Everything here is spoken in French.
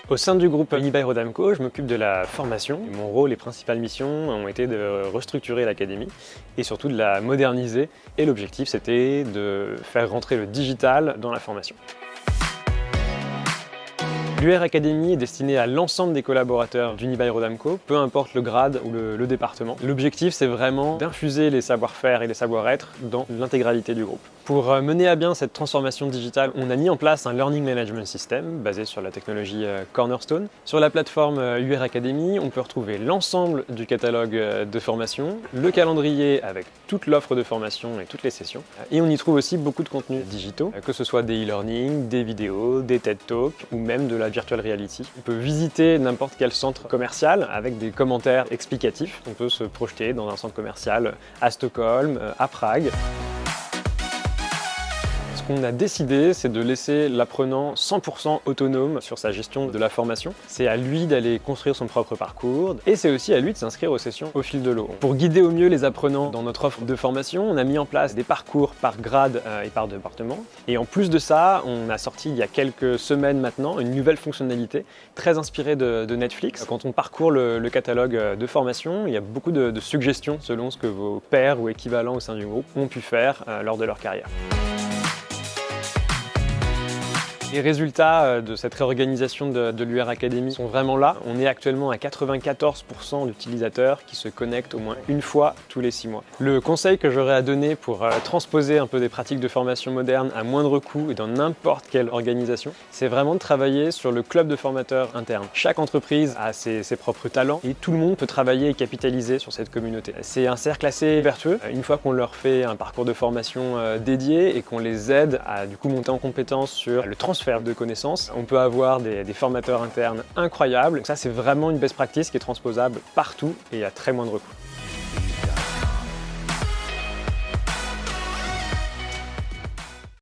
Au sein du groupe Unibail-Rodamco, je m'occupe de la formation. Mon rôle et principales missions ont été de restructurer l'académie et surtout de la moderniser. Et l'objectif, c'était de faire rentrer le digital dans la formation. L'UR Academy est destinée à l'ensemble des collaborateurs d'Unibail-Rodamco, peu importe le grade ou le département. L'objectif, c'est vraiment d'infuser les savoir-faire et les savoir-être dans l'intégralité du groupe. Pour mener à bien cette transformation digitale, on a mis en place un Learning Management System basé sur la technologie Cornerstone. Sur la plateforme UR Academy, on peut retrouver l'ensemble du catalogue de formation, le calendrier avec toute l'offre de formation et toutes les sessions. Et on y trouve aussi beaucoup de contenus digitaux, que ce soit des e-learning, des vidéos, des TED Talks ou même de la virtual reality. On peut visiter n'importe quel centre commercial avec des commentaires explicatifs. On peut se projeter dans un centre commercial à Stockholm, à Prague. Ce qu'on a décidé, c'est de laisser l'apprenant 100% autonome sur sa gestion de la formation. C'est à lui d'aller construire son propre parcours et c'est aussi à lui de s'inscrire aux sessions au fil de l'eau. Pour guider au mieux les apprenants dans notre offre de formation, on a mis en place des parcours par grade et par département. Et en plus de ça, on a sorti il y a quelques semaines maintenant une nouvelle fonctionnalité très inspirée de Netflix. Quand on parcourt le catalogue de formation, il y a beaucoup de suggestions selon ce que vos pairs ou équivalents au sein du groupe ont pu faire lors de leur carrière. Les résultats de cette réorganisation de l'UR Academy sont vraiment là. On est actuellement à 94% d'utilisateurs qui se connectent au moins une fois tous les 6 mois. Le conseil que j'aurais à donner pour transposer un peu des pratiques de formation moderne à moindre coût et dans n'importe quelle organisation, c'est vraiment de travailler sur le club de formateurs interne. Chaque entreprise a ses propres talents et tout le monde peut travailler et capitaliser sur cette communauté. C'est un cercle assez vertueux. Une fois qu'on leur fait un parcours de formation dédié et qu'on les aide à du coup monter en compétence sur le transfert de connaissances, on peut avoir des formateurs internes incroyables. Donc ça, c'est vraiment une best practice qui est transposable partout et à très moindre coût.